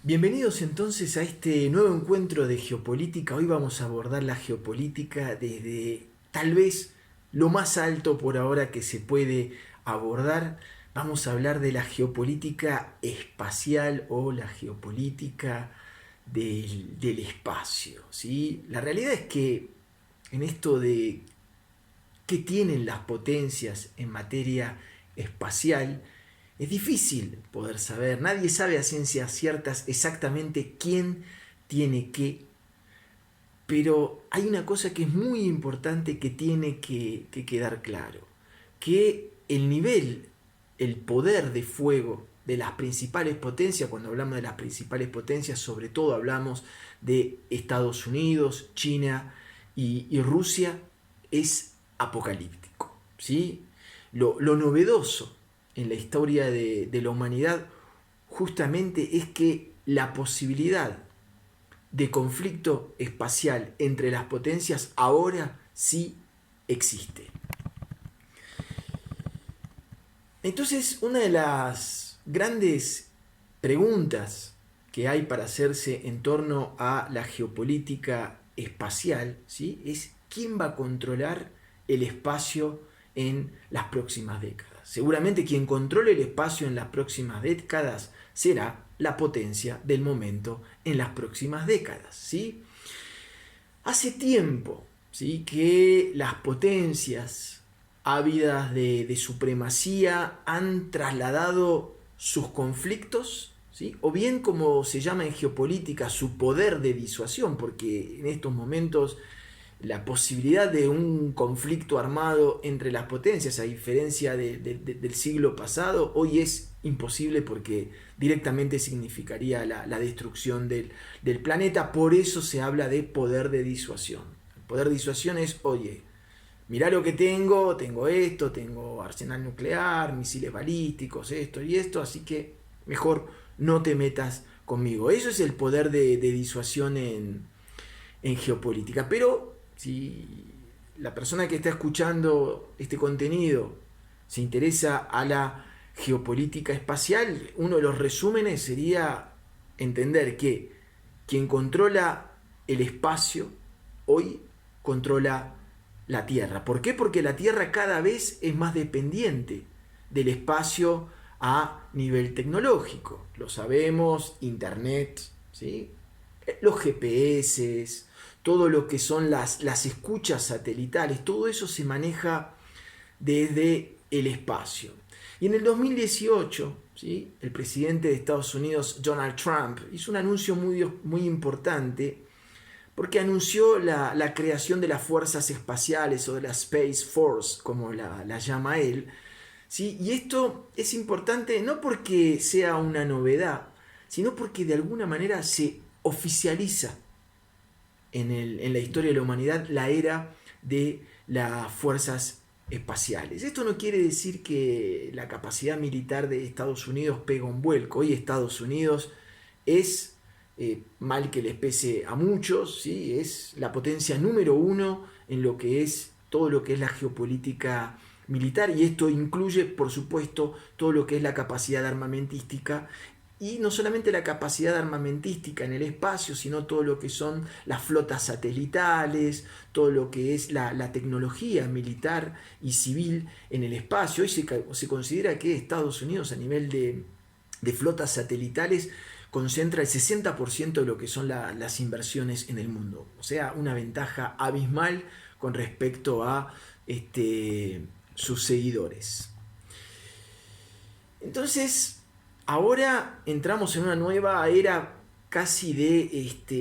Bienvenidos entonces a este nuevo encuentro de geopolítica. Hoy vamos a abordar la geopolítica desde tal vez lo más alto por ahora que se puede abordar. Vamos a hablar de la geopolítica espacial o la geopolítica del espacio, ¿sí? La realidad es que en esto de qué tienen las potencias en materia espacial, es difícil poder saber, nadie sabe a ciencias ciertas exactamente quién tiene qué, pero hay una cosa que es muy importante que tiene que quedar claro, que el nivel, el poder de fuego de las principales potencias, cuando hablamos de las principales potencias, sobre todo hablamos de Estados Unidos, China y Rusia, es apocalíptico, ¿sí? Lo novedoso en la historia de la humanidad justamente es que la posibilidad de conflicto espacial entre las potencias ahora sí existe. Entonces, una de las grandes preguntas que hay para hacerse en torno a la geopolítica espacial, ¿sí?, es quién va a controlar el espacio en las próximas décadas. Seguramente quien controle el espacio en las próximas décadas será la potencia del momento en las próximas décadas, ¿sí? Hace tiempo, ¿sí?, que las potencias ávidas de supremacía han trasladado sus conflictos, ¿sí?, o bien como se llama en geopolítica, su poder de disuasión, porque en estos momentos la posibilidad de un conflicto armado entre las potencias, a diferencia del siglo pasado, hoy es imposible porque directamente significaría la destrucción del planeta. Por eso se habla de poder de disuasión. El poder de disuasión es, oye, mirá lo que tengo esto, tengo arsenal nuclear, misiles balísticos, esto y esto, así que mejor no te metas conmigo. Eso es el poder de disuasión en geopolítica. Pero si la persona que está escuchando este contenido se interesa a la geopolítica espacial, uno de los resúmenes sería entender que quien controla el espacio hoy controla la Tierra. ¿Por qué? Porque la Tierra cada vez es más dependiente del espacio a nivel tecnológico. Lo sabemos, Internet, ¿sí?, los GPS, todo lo que son las escuchas satelitales, todo eso se maneja desde el espacio. Y en el 2018, ¿sí?, el presidente de Estados Unidos, Donald Trump, hizo un anuncio muy importante porque anunció la creación de las fuerzas espaciales o de la Space Force, como la llama él, ¿sí? Y esto es importante no porque sea una novedad, sino porque de alguna manera se oficializa en la historia de la humanidad la era de las fuerzas espaciales. Esto no quiere decir que la capacidad militar de Estados Unidos pega un vuelco. Hoy Estados Unidos es, mal que les pese a muchos, ¿sí?, es la potencia número uno en lo que es todo lo que es la geopolítica militar, y esto incluye, por supuesto, todo lo que es la capacidad armamentística, y no solamente la capacidad armamentística en el espacio, sino todo lo que son las flotas satelitales, todo lo que es la tecnología militar y civil en el espacio. Hoy se considera que Estados Unidos, a nivel de flotas satelitales, concentra el 60% de lo que son las inversiones en el mundo. O sea, una ventaja abismal con respecto a sus seguidores. Entonces, ahora entramos en una nueva era, casi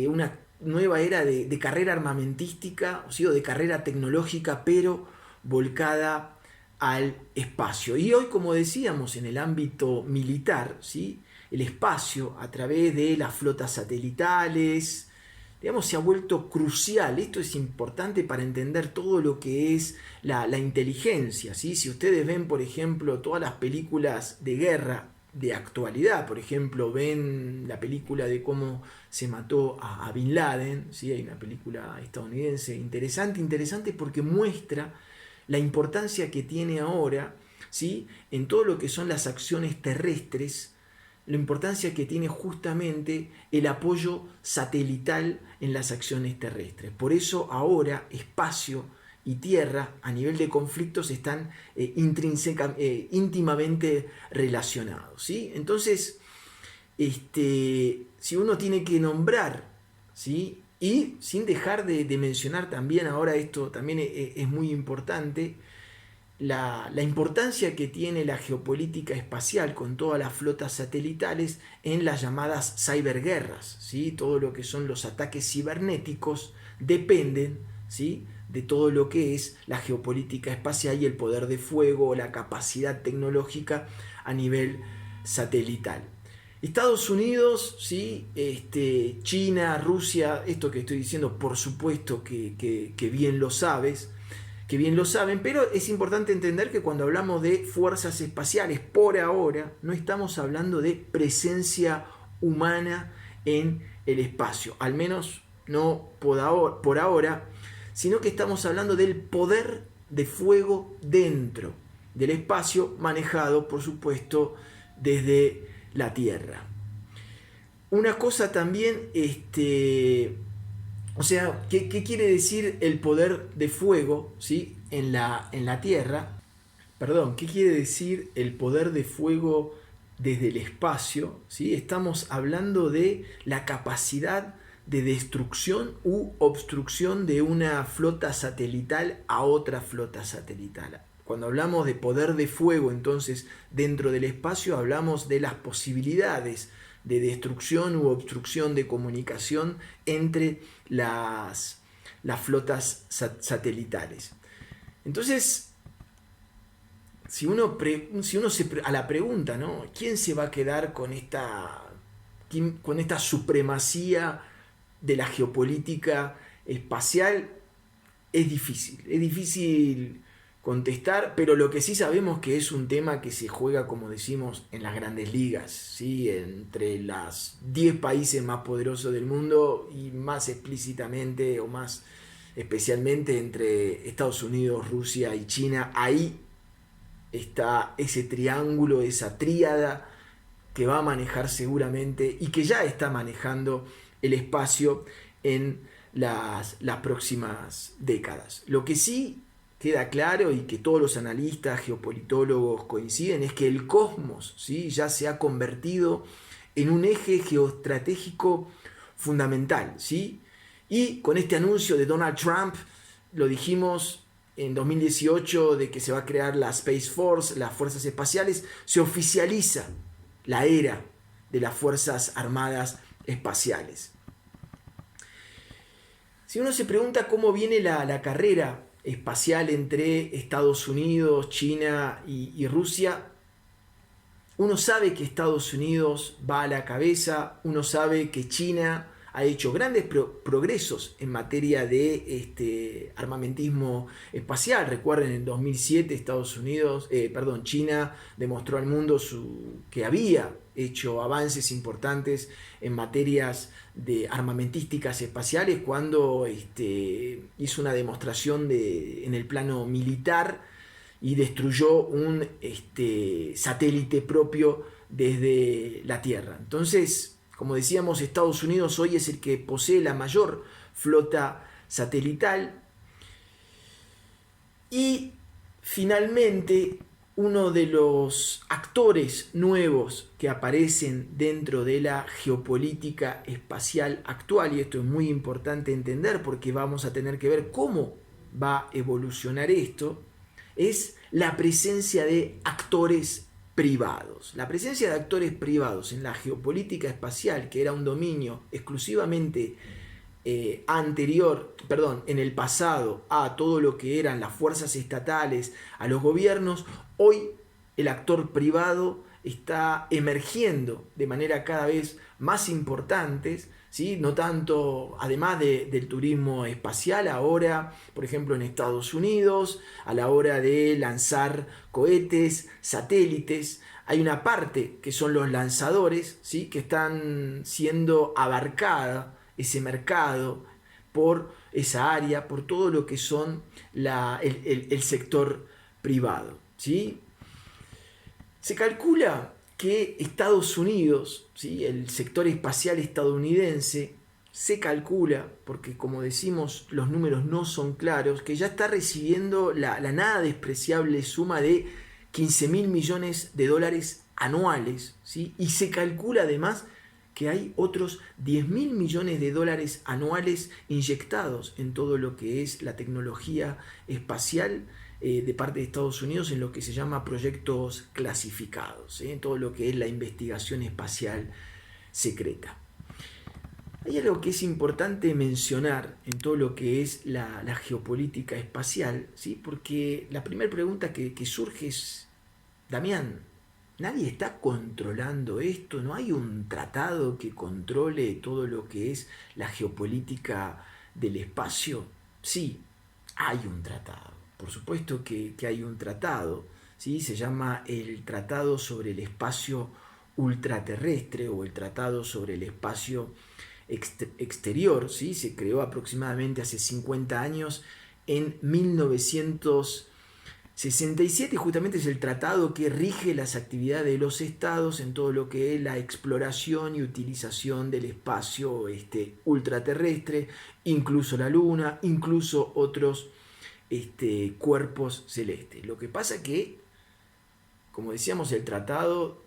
una nueva era de carrera armamentística, o sea, de carrera tecnológica, pero volcada al espacio. Y hoy, como decíamos, en el ámbito militar, ¿sí?, el espacio, a través de las flotas satelitales, digamos, se ha vuelto crucial. Esto es importante para entender todo lo que es la inteligencia, ¿sí? Si ustedes ven, por ejemplo, todas las películas de guerra de actualidad, por ejemplo, ven la película de cómo se mató a Bin Laden, ¿sí? Hay una película estadounidense interesante porque muestra la importancia que tiene ahora, ¿sí?, en todo lo que son las acciones terrestres la importancia que tiene justamente el apoyo satelital en las acciones terrestres. Por eso ahora espacio y tierra a nivel de conflictos están íntimamente relacionados, ¿sí? Entonces, si uno tiene que nombrar, ¿sí? Y sin dejar de mencionar también, ahora esto también es muy importante, la importancia que tiene la geopolítica espacial con todas las flotas satelitales en las llamadas ciberguerras, ¿sí? Todo lo que son los ataques cibernéticos dependen, ¿sí?, de todo lo que es la geopolítica espacial y el poder de fuego, la capacidad tecnológica a nivel satelital. Estados Unidos, ¿sí? China, Rusia, esto que estoy diciendo por supuesto que bien lo sabes, que bien lo saben, pero es importante entender que cuando hablamos de fuerzas espaciales, por ahora, no estamos hablando de presencia humana en el espacio, al menos no por ahora, sino que estamos hablando del poder de fuego dentro del espacio, manejado, por supuesto, desde la Tierra. Una cosa también, o sea, ¿qué quiere decir el poder de fuego, ¿sí?, en la Tierra? Perdón, ¿qué quiere decir el poder de fuego desde el espacio? ¿Sí? Estamos hablando de la capacidad de destrucción u obstrucción de una flota satelital a otra flota satelital. Cuando hablamos de poder de fuego, entonces, dentro del espacio, hablamos de las posibilidades de destrucción u obstrucción de comunicación entre las flotas satelitales. Entonces, si uno a la pregunta, ¿no?, ¿quién se va a quedar con esta supremacía de la geopolítica espacial? Es difícil contestar, pero lo que sí sabemos que es un tema que se juega, como decimos, en las grandes ligas, ¿sí?, entre los 10 países más poderosos del mundo y más explícitamente o más especialmente entre Estados Unidos, Rusia y China. Ahí está ese triángulo, esa tríada que va a manejar seguramente y que ya está manejando el espacio en las próximas décadas. Lo que sí queda claro y que todos los analistas, geopolitólogos coinciden es que el cosmos, ¿sí?, ya se ha convertido en un eje geoestratégico fundamental, ¿sí? Y con este anuncio de Donald Trump, lo dijimos en 2018, de que se va a crear la Space Force, las fuerzas espaciales, se oficializa la era de las Fuerzas Armadas Espaciales. Si uno se pregunta cómo viene la carrera espacial entre Estados Unidos, China y Rusia, uno sabe que Estados Unidos va a la cabeza, uno sabe que China ha hecho grandes progresos en materia de armamentismo espacial. Recuerden, en 2007 China demostró al mundo que había hecho avances importantes en materias de armamentísticas espaciales cuando hizo una demostración en el plano militar y destruyó un satélite propio desde la Tierra. Entonces, como decíamos, Estados Unidos hoy es el que posee la mayor flota satelital. Y finalmente, uno de los actores nuevos que aparecen dentro de la geopolítica espacial actual, y esto es muy importante entender porque vamos a tener que ver cómo va a evolucionar esto, es la presencia de actores privados. La presencia de actores privados en la geopolítica espacial, que era un dominio exclusivamente en el pasado a todo lo que eran las fuerzas estatales, a los gobiernos, hoy el actor privado está emergiendo de manera cada vez más importante, ¿sí? No tanto, además del turismo espacial, ahora, por ejemplo, en Estados Unidos, a la hora de lanzar cohetes, satélites, hay una parte que son los lanzadores, ¿sí?, que están siendo abarcada ese mercado por esa área, por todo lo que son el sector privado, ¿sí? Se calcula que Estados Unidos, ¿sí? El sector espacial estadounidense, se calcula, porque como decimos los números no son claros, que ya está recibiendo la nada despreciable suma de 15.000 millones de dólares anuales, ¿sí? Y se calcula además que hay otros 10.000 millones de dólares anuales inyectados en todo lo que es la tecnología espacial de parte de Estados Unidos en lo que se llama proyectos clasificados, en todo lo que es la investigación espacial secreta. Hay algo que es importante mencionar en todo lo que es la geopolítica espacial, ¿sí? Porque la primera pregunta que surge es, Damián, ¿nadie está controlando esto? ¿No hay un tratado que controle todo lo que es la geopolítica del espacio? Sí, hay un tratado. Por supuesto que hay un tratado, ¿sí? Se llama el Tratado sobre el Espacio Ultraterrestre o el Tratado sobre el Espacio Exterior, ¿sí? Se creó aproximadamente hace 50 años, en 1967, y justamente es el tratado que rige las actividades de los estados en todo lo que es la exploración y utilización del espacio ultraterrestre, incluso la Luna, incluso otros cuerpos celestes. Lo que pasa que, como decíamos, el tratado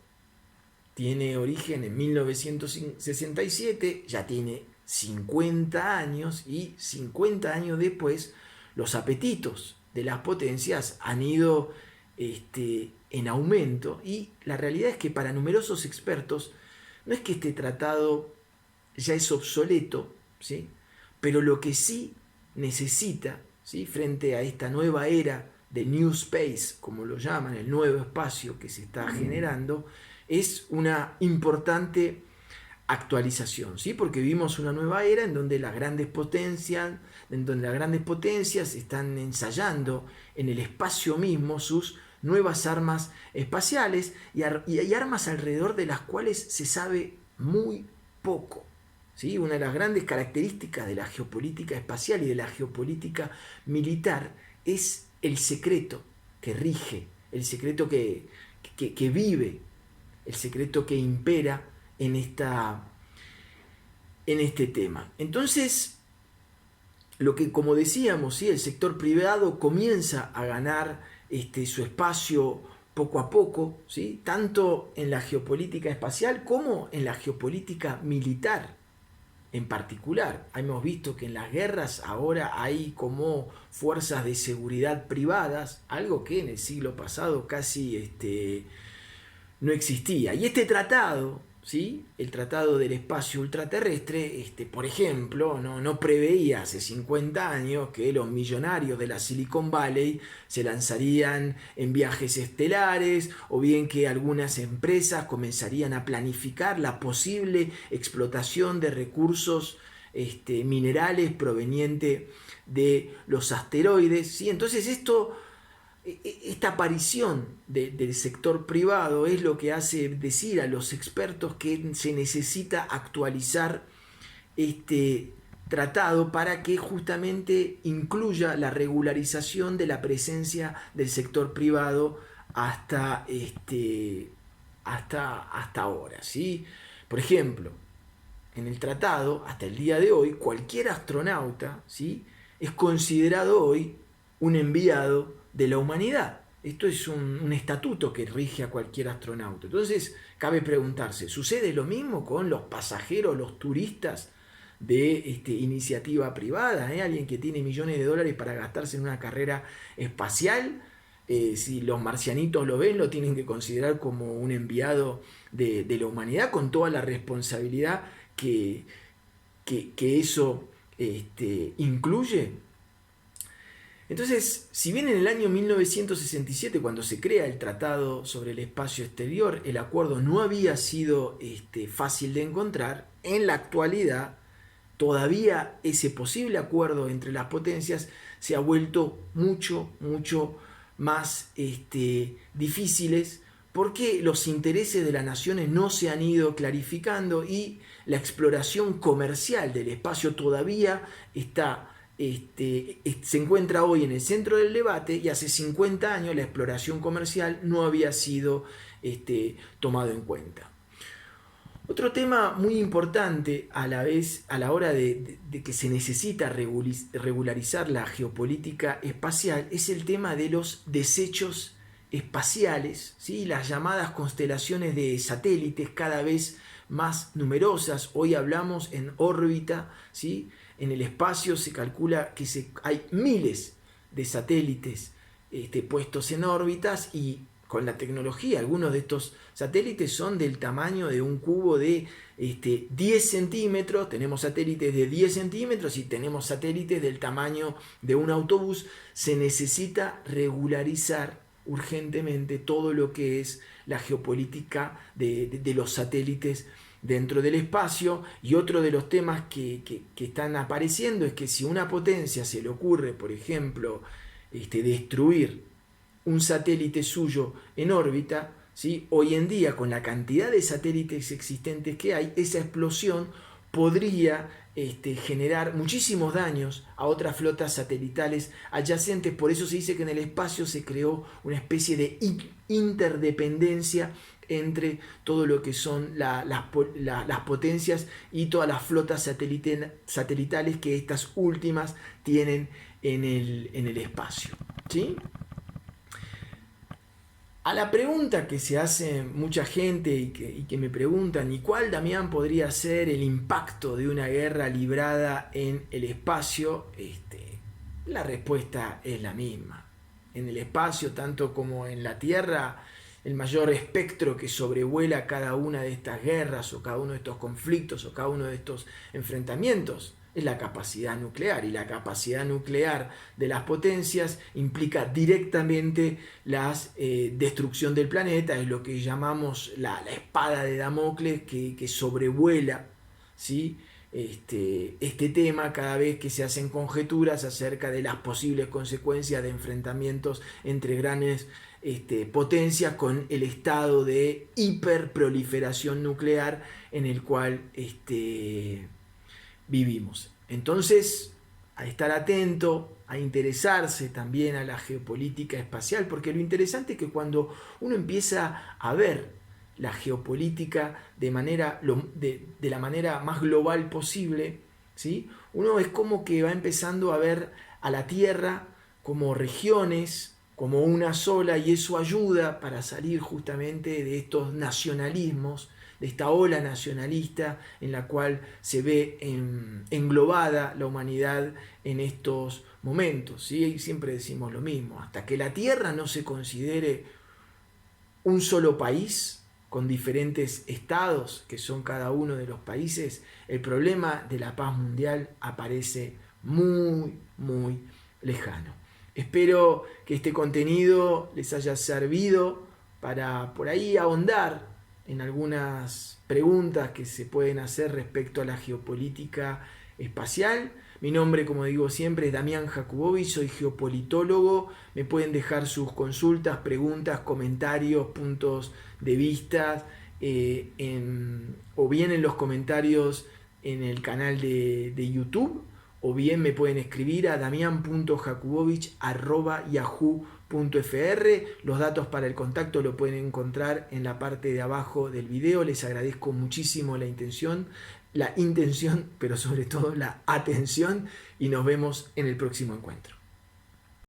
tiene origen en 1967, ya tiene 50 años, y 50 años después los apetitos de las potencias han ido en aumento, y la realidad es que para numerosos expertos no es que este tratado ya es obsoleto, ¿sí? Pero lo que sí necesita, ¿sí? Frente a esta nueva era de New Space, como lo llaman, el nuevo espacio que se está generando, es una importante actualización, ¿sí? Porque vivimos una nueva era en donde las grandes potencias están ensayando en el espacio mismo sus nuevas armas espaciales, y hay armas alrededor de las cuales se sabe muy poco, ¿sí? Una de las grandes características de la geopolítica espacial y de la geopolítica militar es el secreto que rige, el secreto que vive, el secreto que impera en este tema. Entonces, lo que, como decíamos, ¿sí? El sector privado comienza a ganar su espacio poco a poco, ¿sí? Tanto en la geopolítica espacial como en la geopolítica militar en particular. Hemos visto que en las guerras ahora hay como fuerzas de seguridad privadas, algo que en el siglo pasado casi no existía. Y este tratado, ¿sí? El Tratado del Espacio Ultraterrestre, por ejemplo, no preveía hace 50 años que los millonarios de la Silicon Valley se lanzarían en viajes estelares, o bien que algunas empresas comenzarían a planificar la posible explotación de recursos minerales provenientes de los asteroides, ¿sí? Entonces esta aparición del sector privado es lo que hace decir a los expertos que se necesita actualizar este tratado para que justamente incluya la regularización de la presencia del sector privado hasta ahora, ¿sí? Por ejemplo, en el tratado, hasta el día de hoy, cualquier astronauta, ¿sí? Es considerado hoy un enviado de la humanidad. Esto es un estatuto que rige a cualquier astronauta. Entonces, cabe preguntarse, ¿sucede lo mismo con los pasajeros, los turistas de iniciativa privada? Alguien que tiene millones de dólares para gastarse en una carrera espacial, si los marcianitos lo ven, lo tienen que considerar como un enviado de la humanidad, con toda la responsabilidad que eso incluye. Entonces, si bien en el año 1967, cuando se crea el Tratado sobre el Espacio Exterior, el acuerdo no había sido fácil de encontrar, en la actualidad todavía ese posible acuerdo entre las potencias se ha vuelto mucho más difíciles, porque los intereses de las naciones no se han ido clarificando y la exploración comercial del espacio todavía se encuentra hoy en el centro del debate, y hace 50 años la exploración comercial no había sido tomado en cuenta. Otro tema muy importante a la vez a la hora de que se necesita regularizar la geopolítica espacial es el tema de los desechos espaciales, ¿sí? Las llamadas constelaciones de satélites cada vez más numerosas. Hoy hablamos en órbita, ¿sí? En el espacio se calcula que hay miles de satélites puestos en órbitas, y con la tecnología, algunos de estos satélites son del tamaño de un cubo de 10 centímetros, tenemos satélites de 10 centímetros y tenemos satélites del tamaño de un autobús. Se necesita regularizar urgentemente todo lo que es la geopolítica de los satélites dentro del espacio. Y otro de los temas que están apareciendo es que si a una potencia se le ocurre, por ejemplo, destruir un satélite suyo en órbita, ¿sí? Hoy en día, con la cantidad de satélites existentes que hay, esa explosión podría generar muchísimos daños a otras flotas satelitales adyacentes. Por eso se dice que en el espacio se creó una especie de interdependencia entre todo lo que son las potencias y todas las flotas satelitales que estas últimas tienen en el espacio, ¿sí? A la pregunta que se hace mucha gente y que me preguntan, ¿y cuál, Damián, podría ser el impacto de una guerra librada en el espacio? La respuesta es la misma. En el espacio, tanto como en la Tierra, el mayor espectro que sobrevuela cada una de estas guerras o cada uno de estos conflictos o cada uno de estos enfrentamientos es la capacidad nuclear, y la capacidad nuclear de las potencias implica directamente la destrucción del planeta. Es lo que llamamos la espada de Damocles que sobrevuela, ¿sí? Este tema cada vez que se hacen conjeturas acerca de las posibles consecuencias de enfrentamientos entre grandes potencias con el estado de hiperproliferación nuclear en el cual vivimos. Entonces, a estar atento, a interesarse también a la geopolítica espacial, porque lo interesante es que cuando uno empieza a ver la geopolítica de la manera más global posible, ¿sí? Uno es como que va empezando a ver a la Tierra como regiones, como una sola, y eso ayuda para salir justamente de estos nacionalismos, de esta ola nacionalista en la cual se ve englobada la humanidad en estos momentos, ¿sí? Y siempre decimos lo mismo: hasta que la Tierra no se considere un solo país con diferentes estados que son cada uno de los países, el problema de la paz mundial aparece muy, muy lejano. Espero que este contenido les haya servido para por ahí ahondar en algunas preguntas que se pueden hacer respecto a la geopolítica espacial. Mi nombre, como digo siempre, es Damián Jakubowicz, soy geopolitólogo. Me pueden dejar sus consultas, preguntas, comentarios, puntos de vista, o bien en los comentarios en el canal de YouTube, o bien me pueden escribir a damian.jakubowicz@yahoo.fr. Los datos para el contacto lo pueden encontrar en la parte de abajo del video. Les agradezco muchísimo la intención, pero sobre todo la atención, y nos vemos en el próximo encuentro.